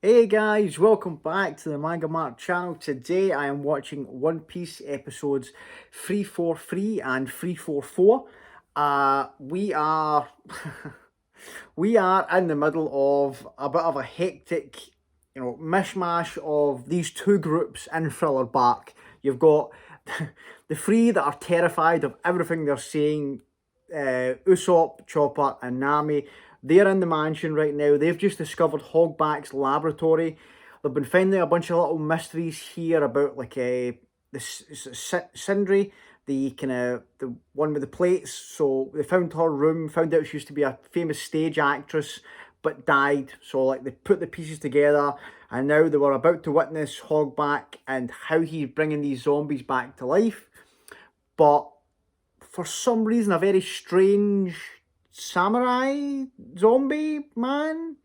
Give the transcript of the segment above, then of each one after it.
Hey guys, welcome back to the MangaMark channel. Today I am watching One Piece episodes 343 and 344. We are we are in the middle of a bit of a hectic, mishmash of these two groups in Thriller Bark. You've got the three that are terrified of everything they're saying, Usopp, Chopper, and Nami. They're in the mansion right now. They've just discovered Hogback's laboratory. They've been finding a bunch of little mysteries here about Sindri, the kind of the one with the plates. So they found her room, found out she used to be a famous stage actress, but died. So like they put the pieces together, and now they were about to witness Hogback and how he's bringing these zombies back to life. But for some reason, a very strange samurai zombie man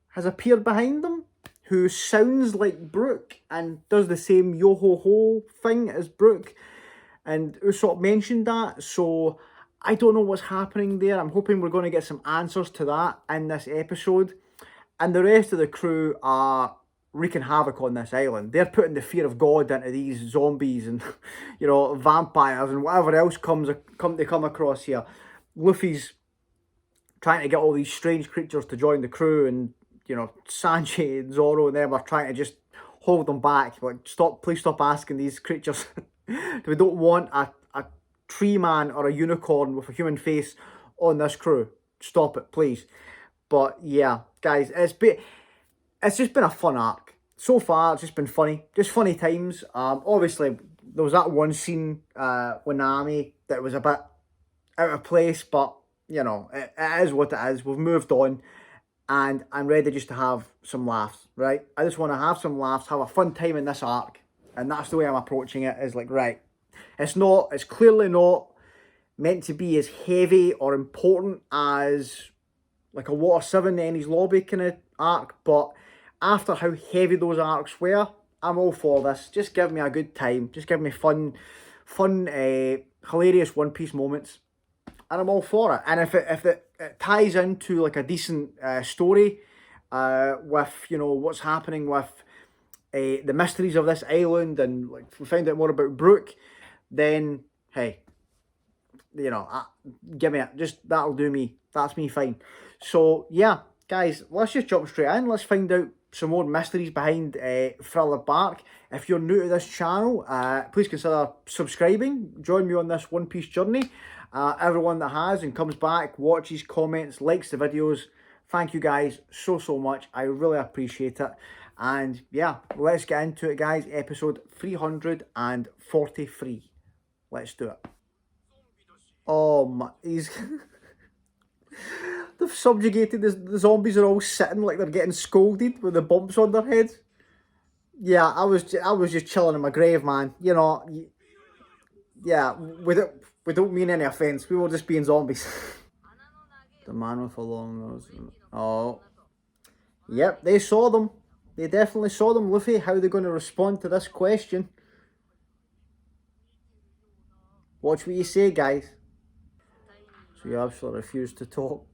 has appeared behind them, who sounds like Brook and does the same yo ho ho thing as Brook. And Usopp mentioned that, so I don't know what's happening there. I'm hoping we're going to get some answers to that in this episode. And the rest of the crew are wreaking havoc on this island. They're putting the fear of God into these zombies and, vampires and whatever else they come across here. Luffy's trying to get all these strange creatures to join the crew, and Sanji and Zoro and them are trying to just hold them back. Like, please stop asking these creatures. We don't want a tree man or a unicorn with a human face on this crew. Stop it, please. But yeah, guys, it's just been a fun arc so far. It's just been funny, just funny times. Obviously there was that one scene with Nami that was a bit out of place, but it is what it is. We've moved on, and I'm ready just to have some laughs, right? I just want to have some laughs, have a fun time in this arc, and that's the way I'm approaching it. Is like, right, it's clearly not meant to be as heavy or important as like a Water 7 Enies Lobby kind of arc, but after how heavy those arcs were, I'm all for this. Just give me a good time. Just give me fun, hilarious One Piece moments, and I'm all for it. And if it ties into like a decent story with what's happening with the mysteries of this island, and like we find out more about Brook, then hey, give me it. Just that'll do me. That's me fine. So yeah, guys, let's just jump straight in. Let's find out some more mysteries behind Thriller Bark. If you're new to this channel, please consider subscribing. Join me on this One Piece journey. Everyone that has and comes back, watches, comments, likes the videos, thank you guys so much. I really appreciate it. And yeah, let's get into it, guys. Episode 343. Let's do it. Oh my, he's... They've subjugated the zombies are all sitting like they're getting scolded with the bumps on their heads. Yeah, I was just chilling in my grave, man. Yeah, we don't mean any offence. We were just being zombies. The man with a long nose. Oh, yep, they saw them. They definitely saw them, Luffy. How are they going to respond to this question? Watch what you say, guys. So you absolutely refuse to talk.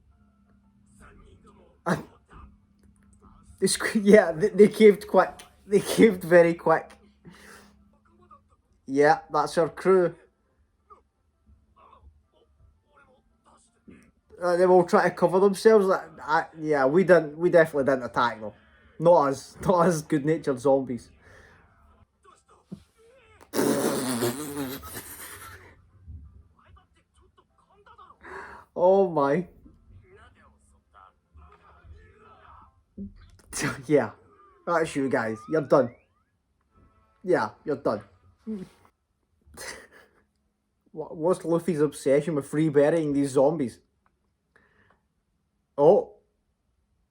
Yeah, they caved quick. They caved very quick. Yeah, that's our crew. They all try to cover themselves. Yeah, we definitely didn't attack them. Not us good-natured zombies. Oh my. Yeah, that's you guys. You're done. Yeah, you're done. What's Luffy's obsession with free burying these zombies? Oh,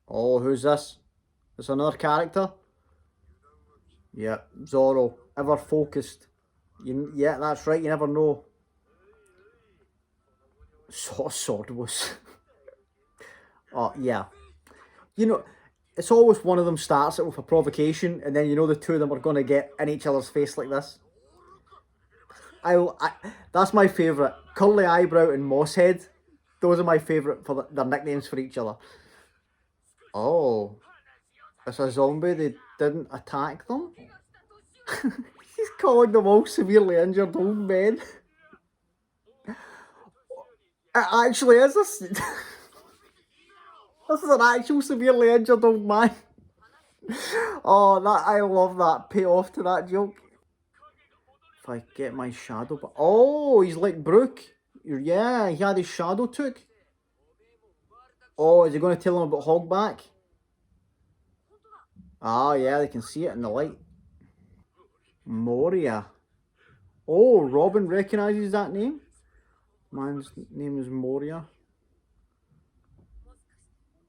who's this? It's another character. Yeah, Zoro, ever focused. Yeah, that's right. You never know. Sword was. Oh yeah, it's always one of them starts it with a provocation, and then the two of them are going to get in each other's face like this. That's my favourite. Curly Eyebrow and Mosshead. Those are my favourite for their nicknames for each other. Oh. It's a zombie, they didn't attack them. He's calling them all severely injured old men. It actually is a... This is an actual severely injured old man. Oh, that I love that payoff to that joke. If I get my shadow... Oh, he's like Brooke. Yeah, he had his shadow took. Oh, is he going to tell him about Hogback? Ah, yeah, they can see it in the light. Moria. Oh, Robin recognises that name. Man's name is Moria.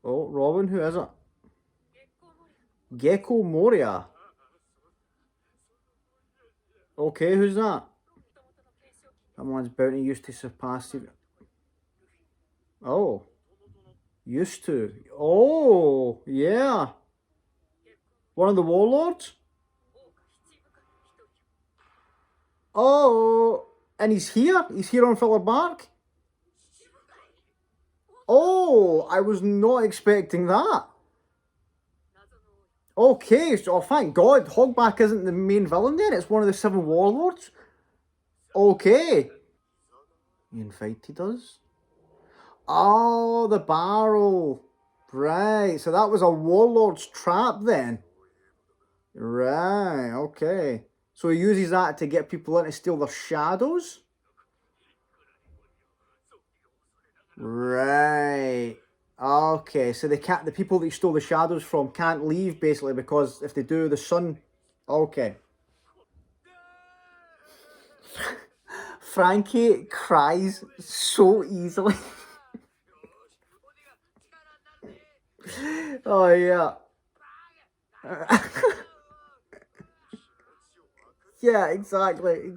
Oh, Robin, who is it? Gecko Moria. Okay, who's that? That man's bounty used to surpass you. Oh, used to. Oh, yeah. One of the warlords? Oh, and he's here? He's here on Filler Bark? Oh, I was not expecting that. Okay, so thank God, Hogback isn't the main villain then, it's one of the 7 warlords. Okay. He invited us. Oh, the barrel. Right, so that was a warlord's trap then. Right, okay. So he uses that to get people in to steal their shadows? Right. Okay, so they can't, the people that he stole the shadows from can't leave basically because if they do, the sun... Okay. Frankie cries so easily. Oh, yeah. Yeah, exactly.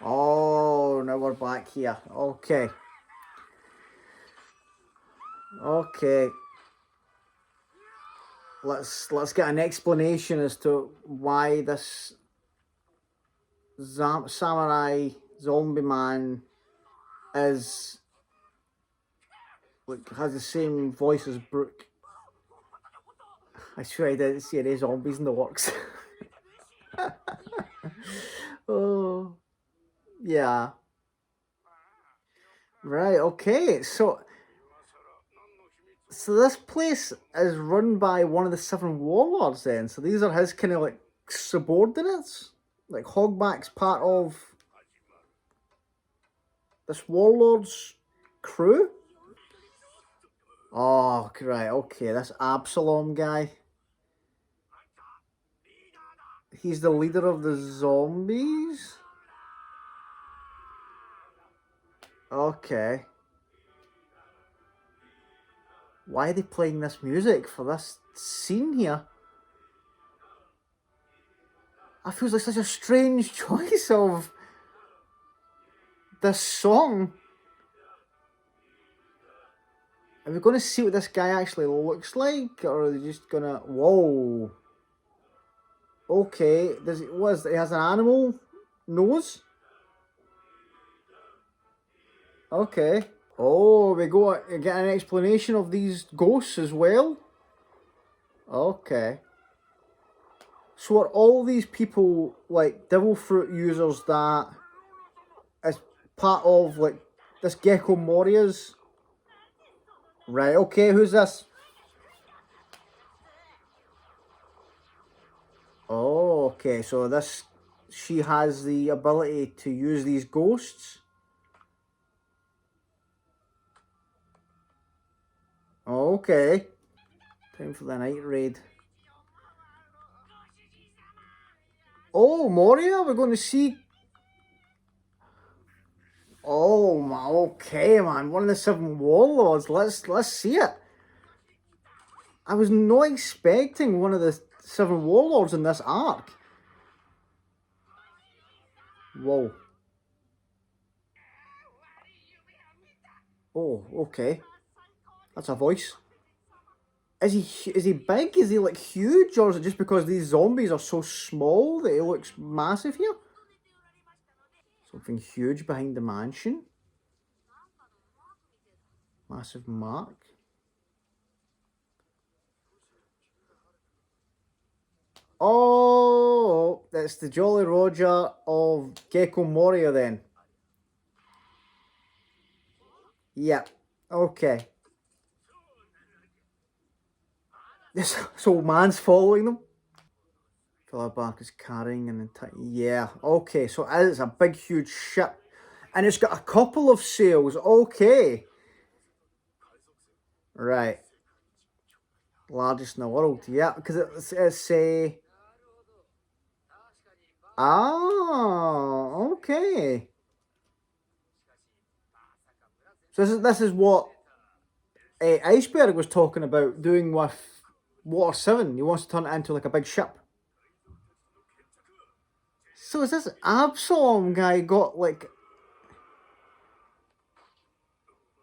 Oh, now we're back here. Okay. Let's get an explanation as to why this samurai zombie man is like has the same voice as Brooke. I swear I didn't see any zombies in the works. Oh, yeah. Right, okay. So this place is run by one of the 7 warlords then. So these are his kind of like subordinates. Like Hogback's part of this warlord's crew. Oh, right, okay. This Absalom guy. He's the leader of the zombies? Okay. Why are they playing this music for this scene here? I feel like such a strange choice of this song. Are we going to see what this guy actually looks like? Or are they just going to... Whoa. Okay. He has an animal nose? Okay. Oh, we get an explanation of these ghosts as well? Okay. So are all these people like devil fruit users that is part of like this Gecko Moria's? Right, okay, who's this? Oh, okay, so she has the ability to use these ghosts. Okay. Time for the night raid. Oh, Moria, we're going to see... Oh, my, okay, man. One of the 7 warlords. Let's see it. I was not expecting one of the 7 warlords in this arc. Whoa. Oh, okay. That's a voice. Is he big? Is he like huge? Or is it just because these zombies are so small that he looks massive here? Something huge behind the mansion. Massive mark. it's the Jolly Roger of Gecko Moria then. Yep. Okay. This old man's following them. Philip is carrying an entire... Yeah, okay, so it's a big, huge ship. And it's got a couple of sails. Okay. Right. Largest in the world. Yeah, because it's a... Ah, okay. So this is what Iceberg was talking about doing with Water 7. He wants to turn it into like a big ship. So is this Absalom guy got like...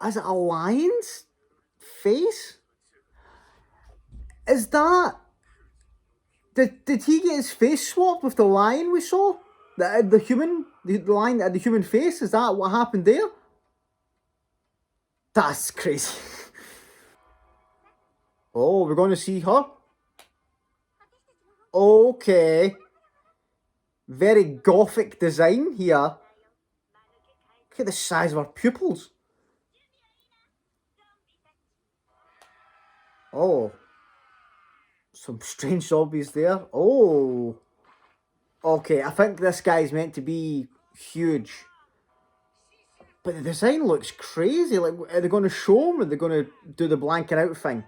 Is it a lion's face? Is that... Did he get his face swapped with the lion we saw? The human... The lion that had the human face? Is that what happened there? That's crazy. Oh, we're going to see her? Okay. Very gothic design here. Look at the size of her pupils. Oh. Some strange zombies there. Oh. Okay, I think this guy's meant to be huge. But the design looks crazy. Like, are they going to show him? Or are they going to do the blanking out thing?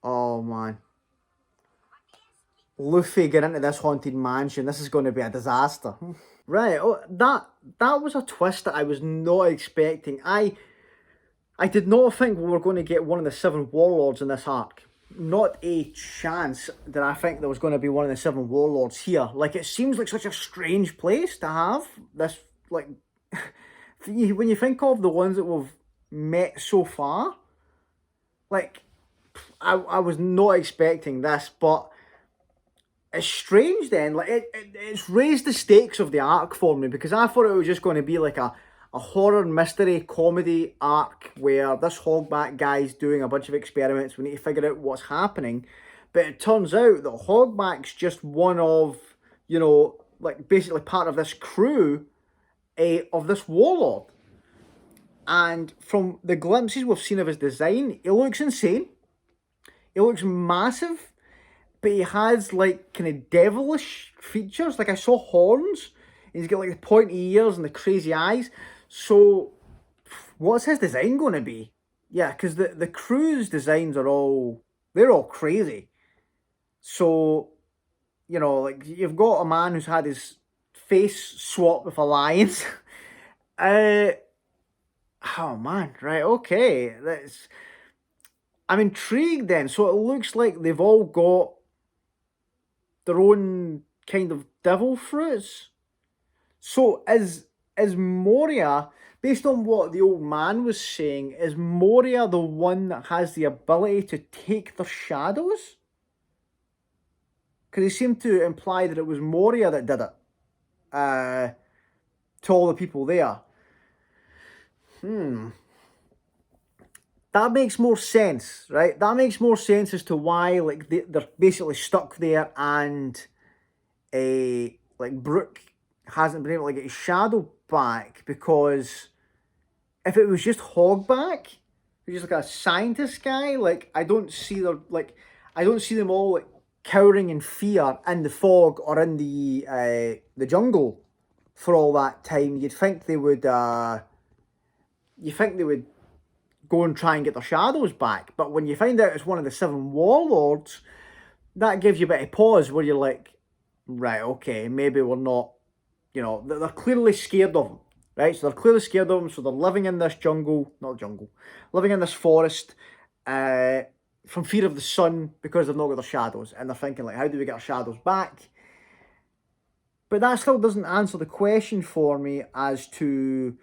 Oh, man. Luffy get into this haunted mansion. This is going to be a disaster. Right. Oh, that was a twist that I was not expecting. I did not think we were going to get one of the 7 warlords in this arc. Not a chance that I think there was going to be one of the 7 warlords here. Like, it seems like such a strange place to have this, like... when you think of the ones that we've met so far, like, I was not expecting this, but it's strange then. Like, it's raised the stakes of the arc for me, because I thought it was just going to be like a horror mystery comedy arc where this hogback guy's doing a bunch of experiments. We need to figure out what's happening. But it turns out that hogback's just one of, you know, like basically part of this crew of this warlord. And from the glimpses we've seen of his design, he looks insane. He looks massive. But he has like kind of devilish features. Like I saw horns. And he's got like the pointy ears and the crazy eyes. So what's his design going to be? Yeah, because the crew's designs are all... They're all crazy. So, you know, like you've got a man who's had his face swapped with a lion's. Oh man, right, okay. I'm intrigued then. So it looks like they've all got their own kind of devil fruits. So is Moria, based on what the old man was saying, is Moria the one that has the ability to take their shadows? Because he seemed to imply that it was Moria that did it. To all the people there. That makes more sense, right? That makes more sense as to why, like, they're basically stuck there, and like Brook hasn't been able to get his shadow back, because if it was just Hogback, who's just like a scientist guy, like I don't see them all like cowering in fear in the fog or in the jungle for all that time. You'd think they would go and try and get their shadows back. But when you find out it's one of the 7 warlords, that gives you a bit of pause where you're like, right, okay, maybe we're not, you know, they're clearly scared of them, right? So they're clearly scared of them, so they're living in this living in this forest from fear of the sun because they've not got their shadows. And they're thinking, like, how do we get our shadows back? But that still doesn't answer the question for me as to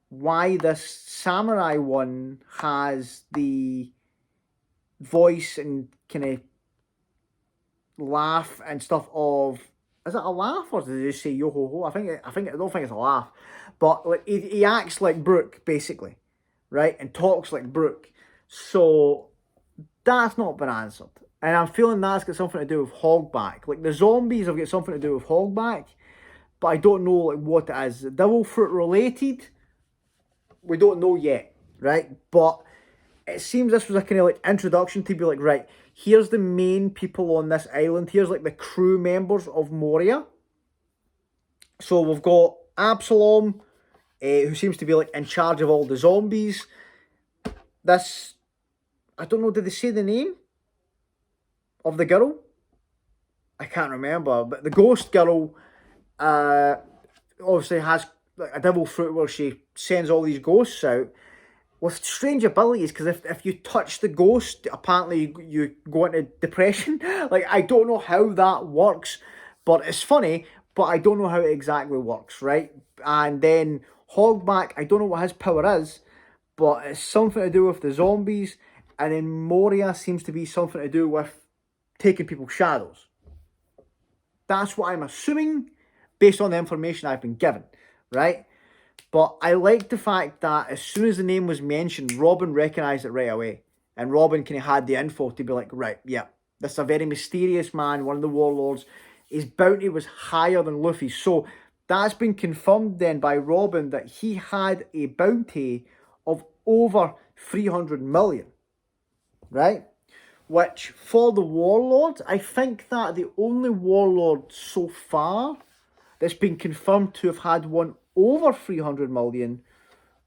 why this samurai one has the voice and kind of laugh and stuff of... Is it a laugh, or did they just say yo ho ho? I don't think it's a laugh, but like he acts like Brook basically, right, and talks like Brook. So that's not been answered. And I'm feeling that's got something to do with Hogback. Like, the zombies have got something to do with Hogback, but I don't know like what it is. Devil Fruit related? We don't know yet, right? But it seems this was a kind of like introduction to be like, right, here's the main people on this island. Here's like the crew members of Moria. So we've got Absalom, who seems to be like in charge of all the zombies. This, I don't know, did they say the name of the girl? I can't remember, but the ghost girl obviously has like a devil fruit where she sends all these ghosts out with strange abilities, because if you touch the ghost, apparently you go into depression. Like, I don't know how that works, but it's funny, but I don't know how it exactly works, right? And then Hogback, I don't know what his power is, but it's something to do with the zombies. And then Moria seems to be something to do with taking people's shadows. That's what I'm assuming based on the information I've been given, right? But I like the fact that as soon as the name was mentioned, Robin recognised it right away. And Robin kind of had the info to be like, right, yeah, this is a very mysterious man, one of the warlords. His bounty was higher than Luffy's. So that's been confirmed then by Robin that he had a bounty of over 300 million, right? Which, for the warlord, I think that the only warlord so far that's been confirmed to have had one over 300 million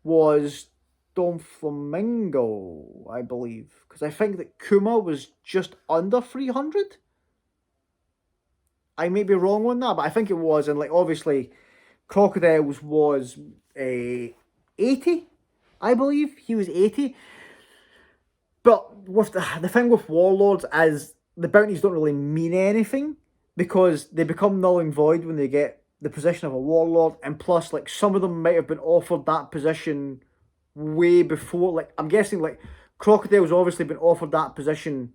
was Dom Flamingo, I believe. Because I think that Kuma was just under 300. I may be wrong on that, but I think it was. And like, obviously, Crocodile's was 80, I believe. He was 80. But with the thing with warlords is the bounties don't really mean anything, because they become null and void when they get the position of a warlord. And plus, like, some of them might have been offered that position way before. Like, I'm guessing like Crocodile's obviously been offered that position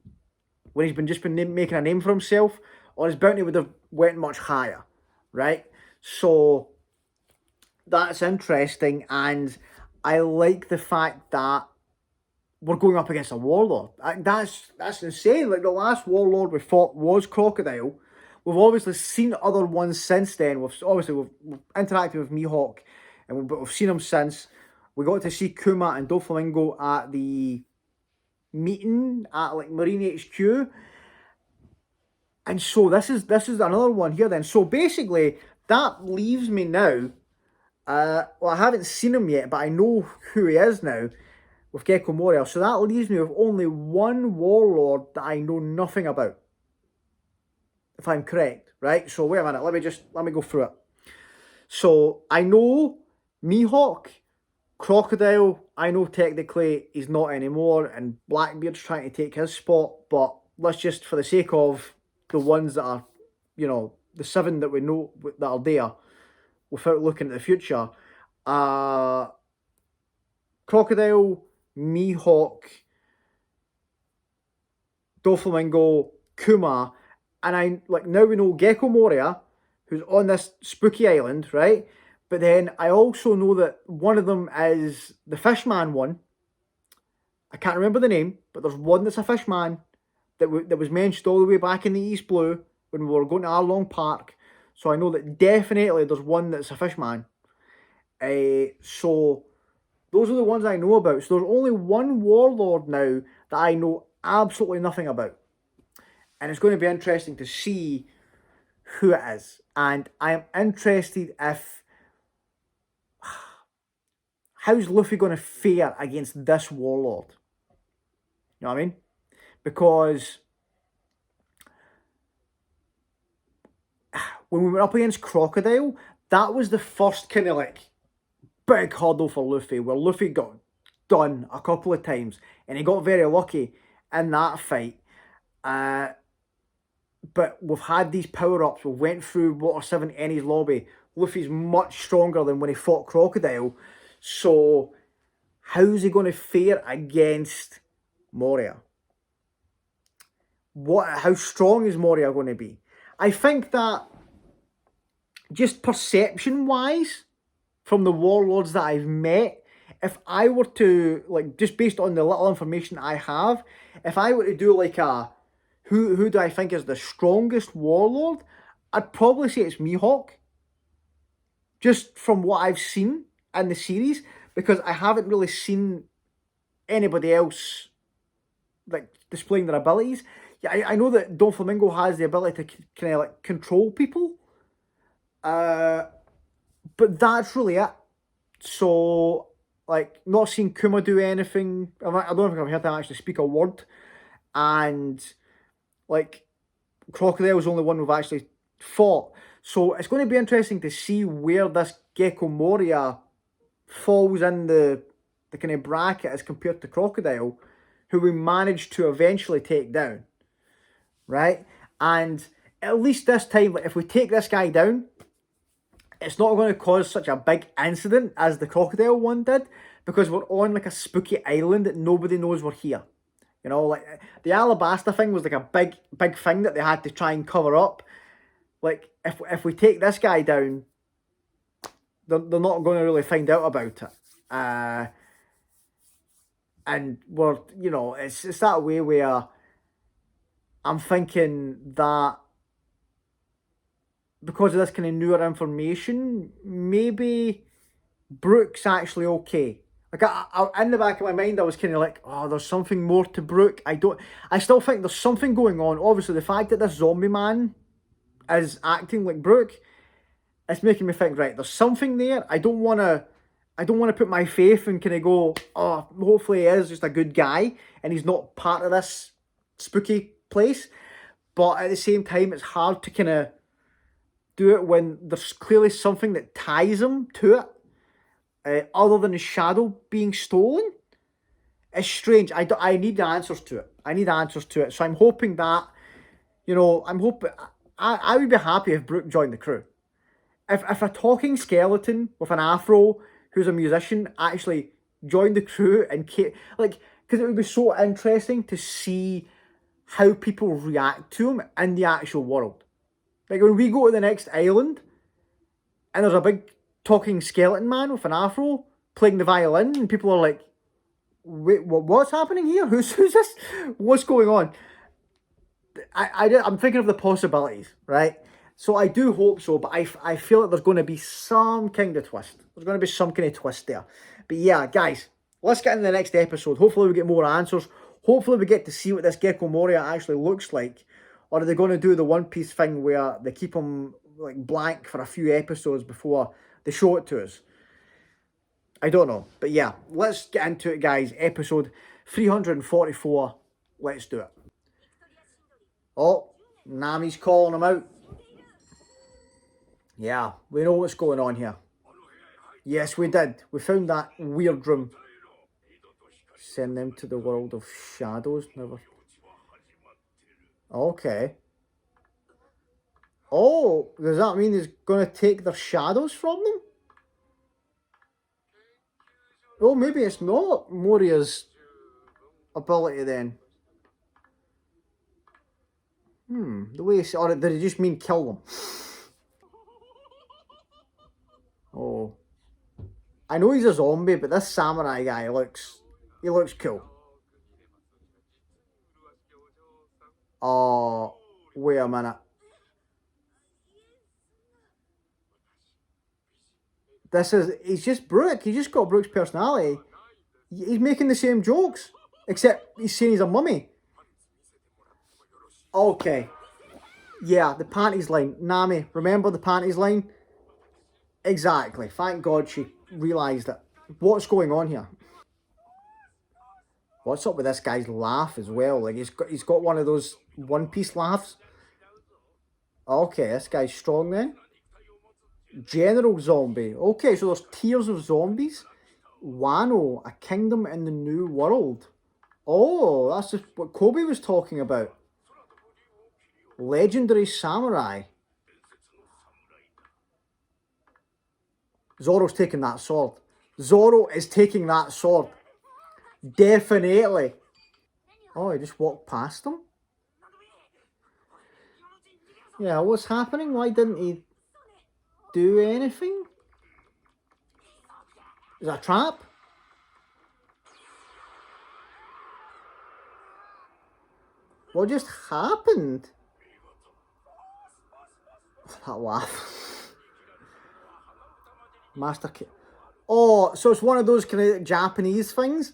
when he's been making a name for himself, or his bounty would have went much higher, right? So that's interesting, and I like the fact that we're going up against a warlord. That's insane. Like, the last warlord we fought was Crocodile. We've obviously seen other ones since then. We've interacted with Mihawk, and we've seen them since. We got to see Kuma and Doflamingo at the meeting at like Marine HQ. And so this is another one here then. So basically, that leaves me now. Well, I haven't seen him yet, but I know who he is now with Gecko Moria. So that leaves me with only one warlord that I know nothing about, if I'm correct, right? So wait a minute, let me go through it. So I know Mihawk, Crocodile, I know technically he's not anymore, and Blackbeard's trying to take his spot, but let's just, for the sake of the ones that are, you know, the 7 that we know that are there, without looking at the future, Crocodile, Mihawk, Doflamingo, Kuma, and I, like, now we know Gecko Moria, who's on this spooky island, right? But then I also know that one of them is the Fishman one. I can't remember the name, but there's one that's a Fishman that was mentioned all the way back in the East Blue when we were going to Arlong Park. So I know that definitely there's one that's a Fishman. So those are the ones I know about. So there's only one warlord now that I know absolutely nothing about. And it's going to be interesting to see who it is. And I am interested if... how's Luffy going to fare against this warlord? You know what I mean? Because when we went up against Crocodile, that was the first kind of like big hurdle for Luffy, where Luffy got done a couple of times, and he got very lucky in that fight. But we've had these power-ups. We went through Water 7 Enies lobby. Luffy's much stronger than when he fought Crocodile. So how's he going to fare against Moria? How strong is Moria going to be? I think that just perception-wise, from the warlords that I've met, if I were to, like, just based on the little information I have, if I were to do like a who do I think is the strongest warlord? I'd probably say it's Mihawk. Just from what I've seen in the series, because I haven't really seen anybody else like displaying their abilities. Yeah, I know that Doflamingo has the ability to kind of like control people, but that's really it. So, like, not seeing Kuma do anything. I don't think I've heard him actually speak a word, and like Crocodile's the only one we've actually fought. So it's going to be interesting to see where this Gecko Moria falls in the kind of bracket as compared to Crocodile, who we managed to eventually take down, right? And at least this time, like, if we take this guy down, it's not going to cause such a big incident as the Crocodile one did, because we're on like a spooky island that nobody knows we're here. You know, like the Alabasta thing was like a big thing that they had to try and cover up. Like if we take this guy down, they're not going to really find out about it. And we're, you know, it's that way where I'm thinking that because of this kind of newer information, maybe Brooke's actually okay. Like in the back of my mind, I was kind of like, oh, there's something more to Brooke. I still think there's something going on. Obviously, the fact that this zombie man is acting like Brooke, it's making me think, right, there's something there. I don't want to put my faith and kind of go, oh, hopefully he is just a good guy and he's not part of this spooky place. But at the same time, it's hard to kind of do it when there's clearly something that ties him to it, other than his shadow being stolen. It's strange. I need the answers to it. I need answers to it. So I'm hoping that, you know, I would be happy if Brooke joined the crew. If a talking skeleton with an afro who's a musician actually joined the crew and like, because it would be so interesting to see how people react to him in the actual world. Like when we go to the next island and there's a big talking skeleton man with an afro playing the violin and people are like, wait, what's happening here? Who's this? What's going on? I'm thinking of the possibilities, right? So I do hope so, but I feel like there's going to be some kind of twist. There's going to be some kind of twist there. But yeah, guys, let's get into the next episode. Hopefully we get more answers. Hopefully we get to see what this Gecko Moria actually looks like. Or are they going to do the One Piece thing where they keep him like blank for a few episodes before they show it to us? I don't know. But yeah, let's get into it, guys. Episode 344. Let's do it. Oh, Nami's calling him out. Yeah, we know what's going on here. Yes, we did. We found that weird room. Send them to the world of shadows. Never. Okay. Oh, does that mean he's going to take their shadows from them? Oh, maybe it's not Moria's ability then. The way he or did he just mean kill them? Oh. I know he's a zombie, but this samurai guy looks cool. Oh, wait a minute. He's just Brooke. He's just got Brooke's personality. He's making the same jokes, except he's saying he's a mummy. Okay. Yeah, the panties line. Nami, remember the panties line? Exactly. Thank God she realised it. What's going on here? What's up with this guy's laugh as well? Like he's got one of those One Piece laughs. Okay, this guy's strong then. General zombie. Okay, so there's tiers of zombies. Wano, a kingdom in the new world. Oh, that's just what Kobe was talking about. Legendary samurai. Zoro's taking that sword. Zoro is taking that sword. Definitely. Oh, he just walked past him? Yeah, what's happening? Why didn't he do anything? Is that a trap? What just happened? That laugh. Master Key. Oh, so it's one of those kind of Japanese things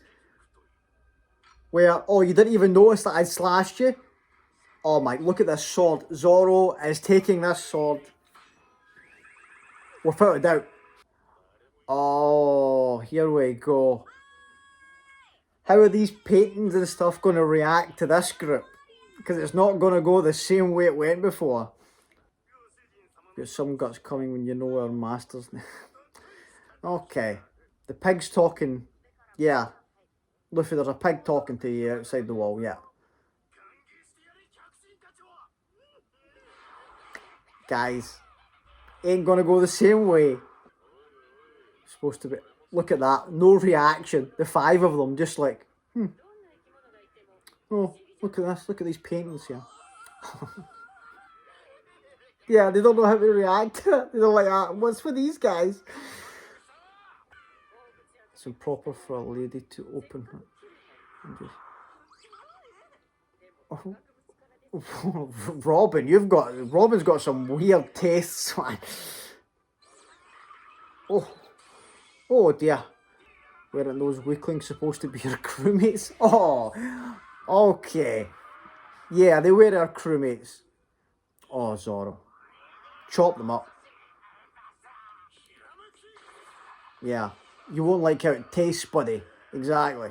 where, oh, you didn't even notice that I'd slashed you? Oh my, look at this sword. Zoro is taking this sword without a doubt. Oh, here we go. How are these paintings and stuff going to react to this group? Because it's not going to go the same way it went before. Got some guts coming when you know our masters. Okay. The pig's talking. Yeah. Luffy, there's a pig talking to you outside the wall, yeah. Guys, ain't gonna go the same way. Supposed to be. Look at that. No reaction. The 5 of them just like, Oh, look at this. Look at these paintings here. Yeah, they don't know how to react. They're like, what's with these guys? It's improper for a lady to open her. Oh. Robin's got some weird tastes. Oh dear. Weren't those weaklings supposed to be your crewmates? Oh, okay. Yeah, they were our crewmates. Oh, Zoro. Chop them up. Yeah. You won't like how it tastes, buddy. Exactly.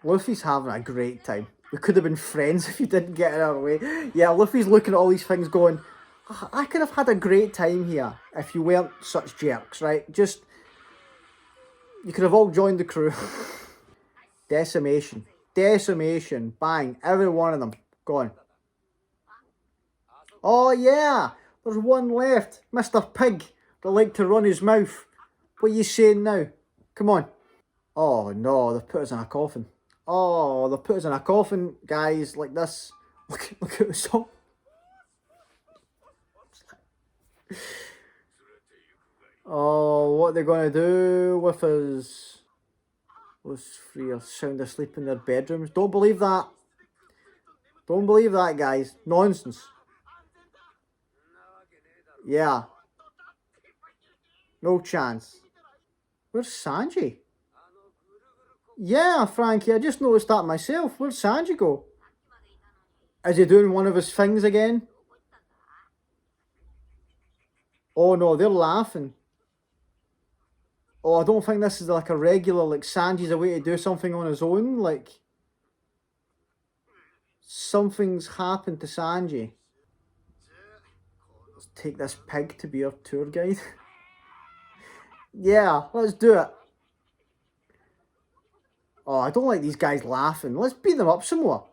Luffy's having a great time. We could have been friends if you didn't get in our way. Yeah, Luffy's looking at all these things going, I could have had a great time here if you weren't such jerks, right? Just, you could have all joined the crew. Decimation. Decimation. Bang. Every one of them. Gone. Oh, yeah. There's one left. Mr. Pig that liked to run his mouth. What are you saying now? Come on. Oh, no. They've put us in a coffin. Oh, they've put us in a coffin, guys, like this. Look at the song. Oh, what are they going to do with us? Those 3 are sound asleep in their bedrooms. Don't believe that. Don't believe that, guys. Nonsense. Yeah. No chance. Where's Sanji? Yeah, Frankie, I just noticed that myself. Where'd Sanji go? Is he doing one of his things again? Oh no, they're laughing. Oh, I don't think this is like a regular, like Sanji's a way to do something on his own. Like, something's happened to Sanji. Let's take this pig to be our tour guide. Yeah, let's do it. Oh, I don't like these guys laughing. Let's beat them up some more.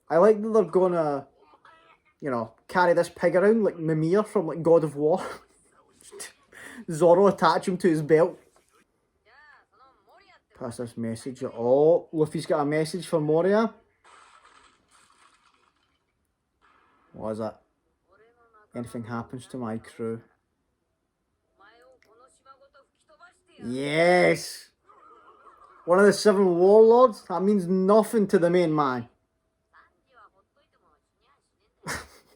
I like that they're gonna, you know, carry this pig around like Mimir from like God of War. Zoro attach him to his belt. Pass this message. Oh, Luffy's got a message for Moria. What is it? Anything happens to my crew. Yes! One of the 7 warlords? That means nothing to the main man.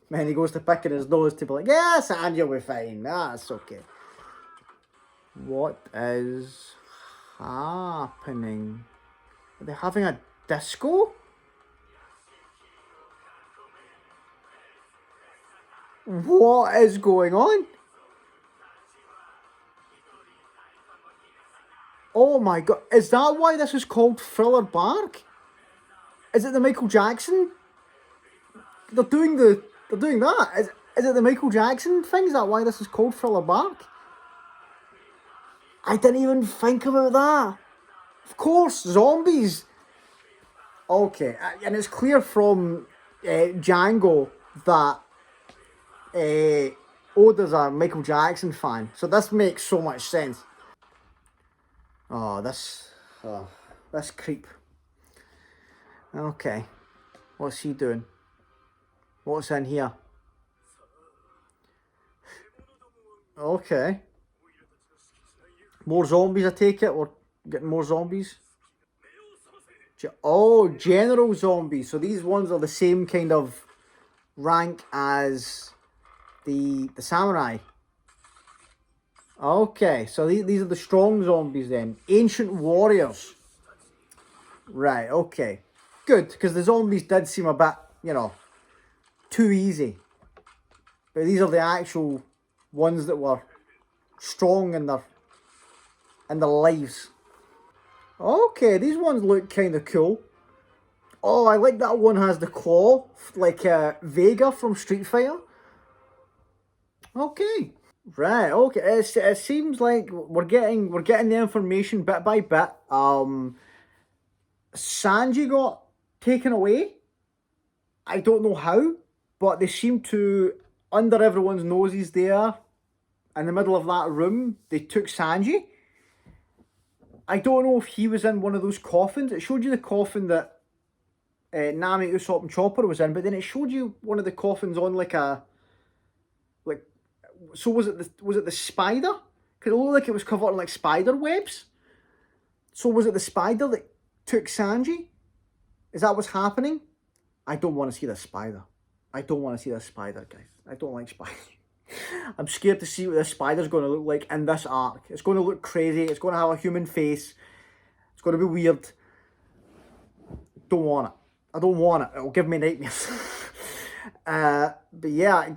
Man, he goes to picking his nose to be like, yeah, Sanji will be fine. That's okay. What is happening? Are they having a disco? What is going on? Oh my god, is that why this is called Thriller Bark? Is it the Michael Jackson? They're doing that. Is it the Michael Jackson thing? Is that why this is called Thriller Bark? I didn't even think about that. Of course, zombies. Okay, and it's clear from Django that Oda's a Michael Jackson fan, so this makes so much sense. Oh, this creep. Okay, what's he doing? What's in here? Okay. More zombies, I take it? We're getting more zombies? Oh, general zombies. So these ones are the same kind of rank as the samurai. Okay, so these are the strong zombies then. Ancient warriors. Right, okay. Good, because the zombies did seem a bit, too easy. But these are the actual ones that were strong in their lives. Okay, these ones look kind of cool. Oh, I like that one has the claw, like Vega from Street Fighter. Okay. Right, okay. It seems like we're getting the information bit by bit. Sanji got taken away. I don't know how, but they seem to, under everyone's noses there, in the middle of that room, they took Sanji. I don't know if he was in one of those coffins. It showed you the coffin that Nami, Usopp, and Chopper was in, but then it showed you one of the coffins on like a like. So was it the spider? Because it looked like it was covered in like spider webs. So was it the spider that took Sanji? Is that what's happening? I don't want to see the spider. I don't want to see the spider, guys. I don't like spiders. I'm scared to see what this spider's going to look like in this arc. It's going to look crazy. It's going to have a human face. It's going to be weird. Don't want it. I don't want it. It'll give me nightmares. But yeah,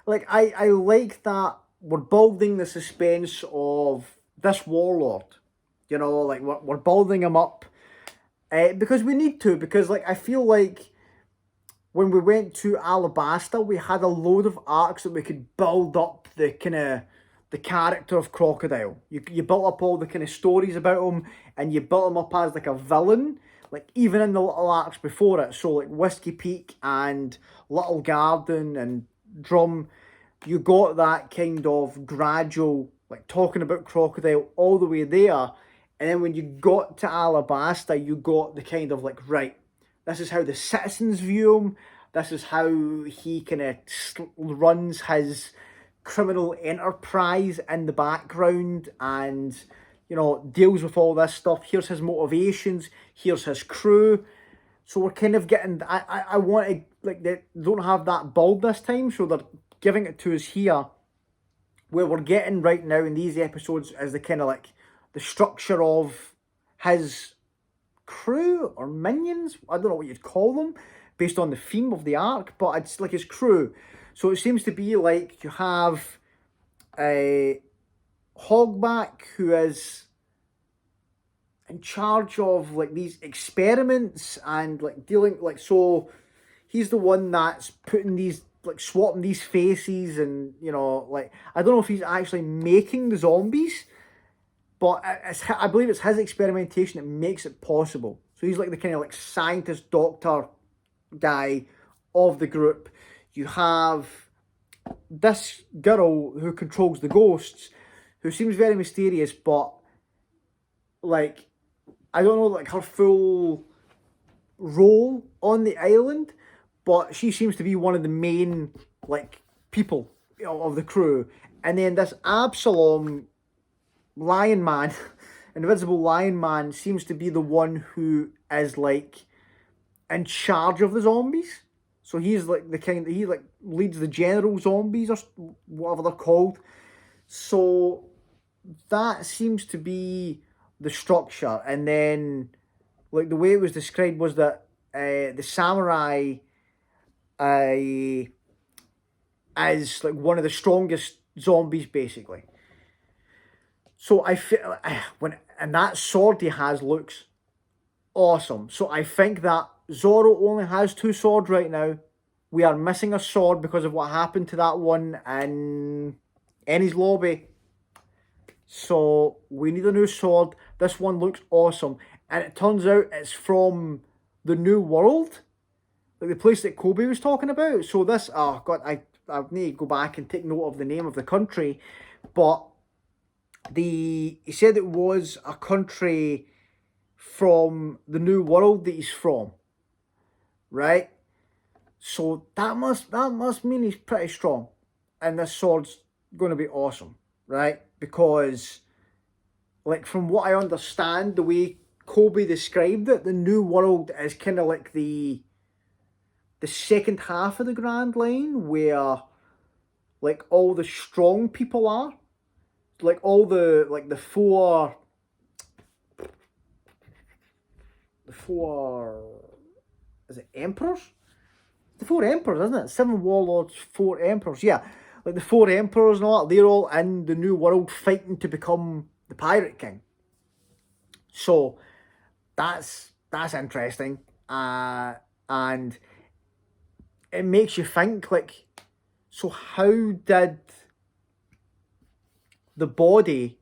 like I like that we're building the suspense of this warlord. Like we're building him up because we need to. Because like I feel like when we went to Alabasta, we had a load of arcs that we could build up the kind of the character of Crocodile. You built up all the kind of stories about him, and you built him up as like a villain. Like even in the little arcs before it, so like Whiskey Peak and Little Garden and Drum, you got that kind of gradual, like talking about Crocodile all the way there. And then when you got to Alabasta, you got the kind of like, right, this is how the citizens view him. This is how he kind of runs his criminal enterprise in the background and, deals with all this stuff. Here's his motivations. Here's his crew. So we're kind of getting, I want to, like, they don't have that bulb this time, so they're giving it to us here. Where we're getting right now in these episodes is the kind of like the structure of his crew or minions. I don't know what you'd call them based on the theme of the arc, but it's like his crew. So it seems to be like you have a Hogback who is in charge of like these experiments and like dealing like, so he's the one that's putting these, like swapping these faces and like I don't know if he's actually making the zombies, but I believe it's his experimentation that makes it possible. So he's like the kind of like scientist doctor guy of the group. You have this girl who controls the ghosts, who seems very mysterious, but like I don't know like her full role on the island, but she seems to be one of the main like people of the crew. And then this Absalom Lion Man, Invisible Lion Man, seems to be the one who is like in charge of the zombies. So he's like the kind, he like leads the general zombies or whatever they're called. So that seems to be the structure. And then like the way it was described was that the samurai is like one of the strongest zombies basically. So I feel and that sword he has looks awesome. So I think that Zoro only has 2 swords right now. We are missing a sword because of what happened to that one in Eni's lobby. So we need a new sword. This one looks awesome. And it turns out it's from the New World. Like the place that Kobe was talking about. So this, oh God, I need to go back and take note of the name of the country. But he said it was a country from the New World that he's from. Right? So that must mean he's pretty strong. And this sword's going to be awesome. Right? Because, like, from what I understand, the way Kobe described it, the New World is kind of like the second half of the Grand Line, where like all the strong people are, like all the four is it emperors? The four emperors, isn't it? 7 warlords, 4 emperors. Yeah, like the 4 emperors and all that. They're all in the New World fighting to become the Pirate King. So that's interesting, and it makes you think, like, so how did the body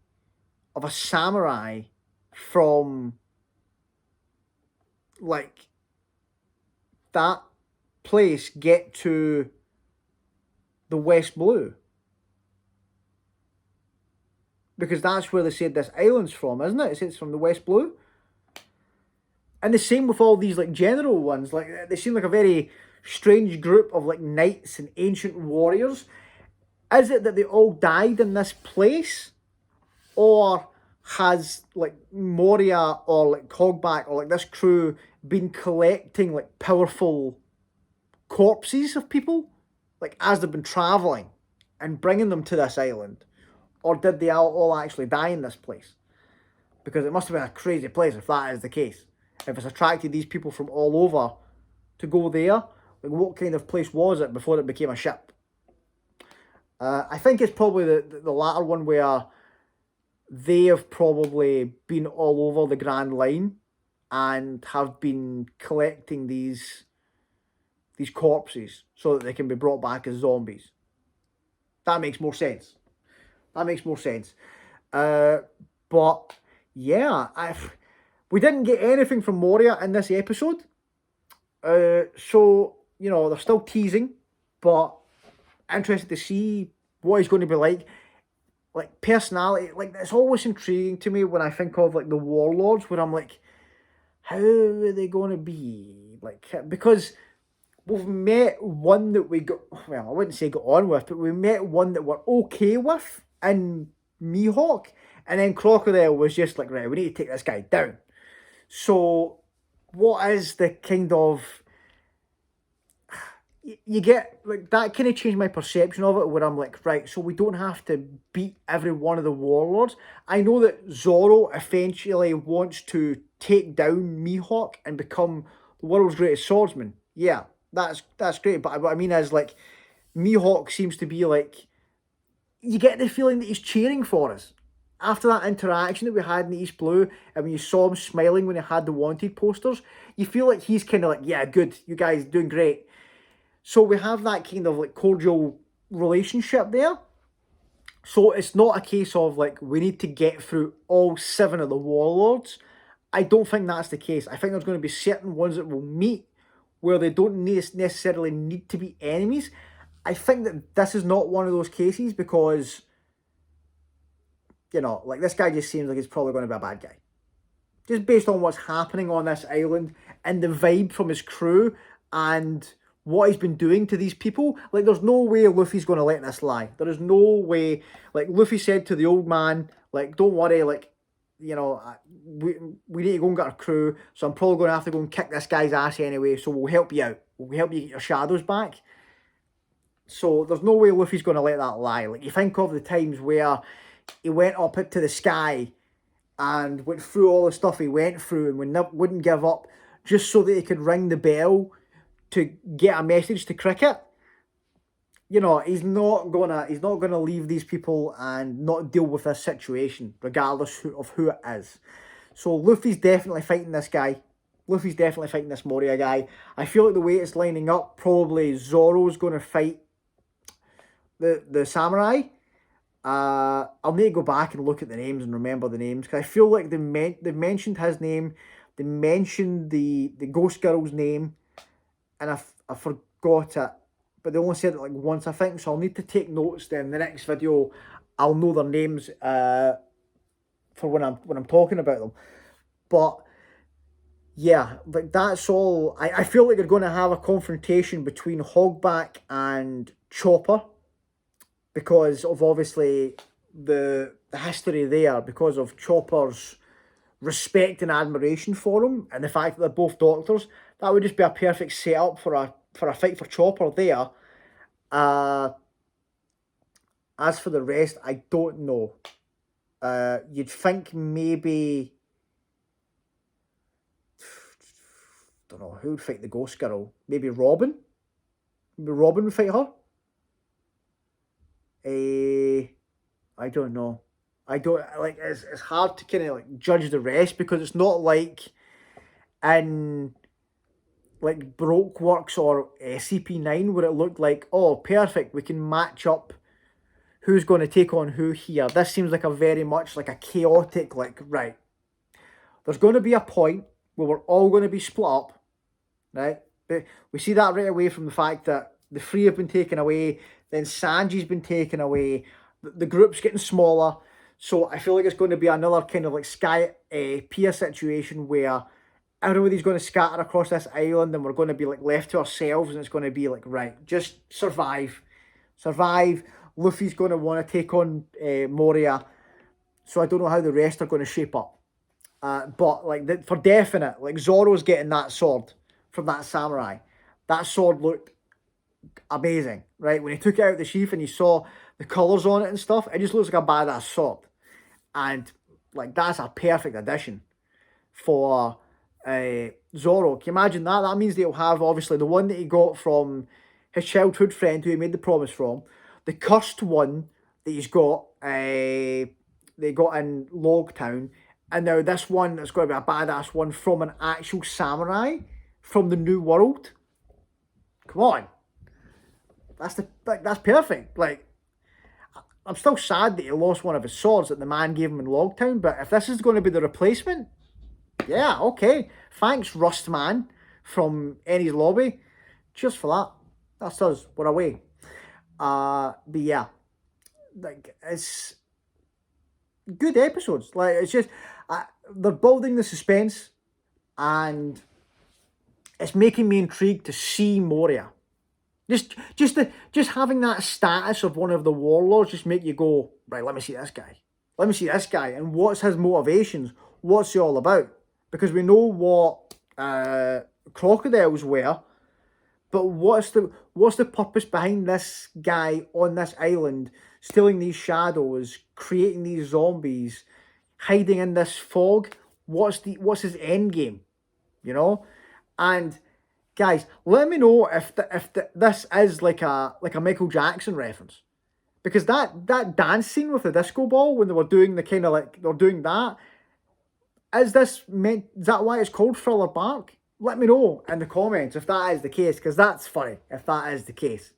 of a samurai from like that place get to the West Blue? Because that's where they said this island's from, isn't it? It says it's from the West Blue. And the same with all these like general ones. Like, they seem like a very strange group of like knights and ancient warriors. Is it that they all died in this place? Or has like Moria or like Hogback or like this crew been collecting like powerful corpses of people, like as they've been travelling, and bringing them to this island? Or did they all actually die in this place? Because it must have been a crazy place if that is the case. If it's attracted these people from all over to go there, like what kind of place was it before it became a ship? I think it's probably the latter one, where they have probably been all over the Grand Line and have been collecting these corpses so that they can be brought back as zombies. That makes more sense. But yeah, we didn't get anything from Moria in this episode. So, you know, they're still teasing, but interested to see what he's going to be like. Like, personality, like, it's always intriguing to me when I think of, like, the Warlords, where I'm like, how are they going to be? Like, because we've met one that we got, well, I wouldn't say got on with, but we met one that we're okay with in Mihawk, and then Crocodile was just like, right, we need to take this guy down. So, what is the kind of, you get, like, that kind of changed my perception of it, where I'm like, right, so we don't have to beat every one of the warlords. I know that Zoro eventually wants to take down Mihawk and become the world's greatest swordsman. Yeah, that's great, but what I mean is, like, Mihawk seems to be like, you get the feeling that he's cheering for us. After that interaction that we had in the East Blue, and when you saw him smiling when he had the wanted posters, you feel like he's kind of like, yeah, good, you guys doing great. So we have that kind of like cordial relationship there. So it's not a case of like, we need to get through all 7 of the warlords. I don't think that's the case. I think there's going to be certain ones that we'll meet where they don't necessarily need to be enemies. I think that this is not one of those cases because, you know, like, this guy just seems like he's probably going to be a bad guy. Just based on what's happening on this island and the vibe from his crew and what he's been doing to these people. Like, there's no way Luffy's going to let this lie. There is no way. Like, Luffy said to the old man, like, don't worry, like, you know, we need to go and get our crew, so I'm probably going to have to go and kick this guy's ass anyway, so we'll help you out. We'll help you get your shadows back. So there's no way Luffy's going to let that lie. Like, you think of the times where he went up to the sky and went through all the stuff he went through and wouldn't give up just so that he could ring the bell to get a message to Cricket. You know, he's not gonna leave these people and not deal with this situation, regardless of who it is. So Luffy's definitely fighting this guy. Luffy's definitely fighting this Moria guy. I feel like the way it's lining up, probably Zoro's going to fight the samurai. I'll need to go back and look at the names and remember the names, because I feel like they mentioned his name, they mentioned the ghost girl's name, and I forgot it, but they only said it like once, I think. So I'll need to take notes. Then the next video, I'll know their names for when I'm talking about them. But yeah, like, that's all. I feel like they're going to have a confrontation between Hogback and Chopper, because of obviously the history there, because of Chopper's respect and admiration for him, and the fact that they're both doctors, that would just be a perfect setup for a fight for Chopper there. As for the rest, I don't know. You'd think maybe, don't know, who would fight the Ghost Girl? Maybe Robin? Maybe Robin would fight her? I don't know. I don't, like, it's hard to kind of like judge the rest, because it's not like in like Broke Works or SCP-9 where it looked like, oh, perfect, we can match up who's going to take on who here. This seems like a very much like a chaotic, like, right, there's going to be a point where we're all going to be split up, right? But we see that right away from the fact that the three have been taken away, then Sanji's been taken away, the group's getting smaller. So I feel like it's going to be another kind of like Sky Pier situation where everybody's going to scatter across this island and we're going to be like left to ourselves, and it's going to be like, right, just survive. Survive. Luffy's going to want to take on Moria. So I don't know how the rest are going to shape up. But like for definite, like Zoro's getting that sword from that samurai. That sword looked amazing, right? When he took it out of the sheath and you saw the colours on it and stuff, it just looks like a badass sword. And like that's a perfect addition for Zoro. Can you imagine that? That means that he'll have obviously the one that he got from his childhood friend who he made the promise from, the cursed one that he's got, they got in Logtown, and now this one that's going to be a badass one from an actual samurai from the New World. Come on, that's perfect. Like, I'm still sad that he lost one of his swords that the man gave him in Logtown, but if this is going to be the replacement, yeah, okay. Thanks, Rustman from Ennie's Lobby. Cheers for that. That's us. We're away. But yeah, like, it's good episodes. Like, it's just they're building the suspense, and it's making me intrigued to see Moria. Just having that status of one of the warlords just make you go, right, let me see this guy. Let me see this guy. And what's his motivations? What's he all about? Because we know what crocodiles were, but what's the purpose behind this guy on this island, stealing these shadows, creating these zombies, hiding in this fog? What's his end game? You know? And guys, let me know if this is like a Michael Jackson reference, because that dance scene with the disco ball when they were doing the kind of like they're doing that, is that why it's called Thriller Bark? Let me know in the comments if that is the case, because that's funny if that is the case.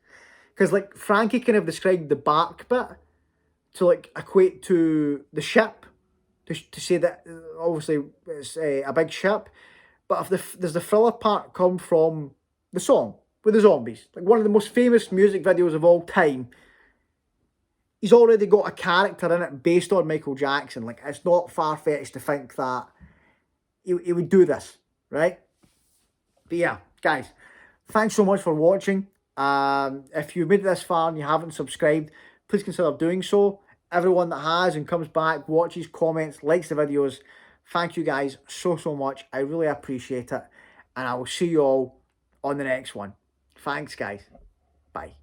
Because like Frankie kind of described the bark bit to like equate to the ship, to say that obviously it's a big ship. But does the thriller part come from the song with the zombies? Like one of the most famous music videos of all time. He's already got a character in it based on Michael Jackson. Like, it's not far-fetched to think that he would do this, right? But yeah, guys, thanks so much for watching. If you've made it this far and you haven't subscribed, please consider doing so. Everyone that has and comes back, watches, comments, likes the videos, thank you guys so much. I really appreciate it. And I will see you all on the next one. Thanks, guys. Bye.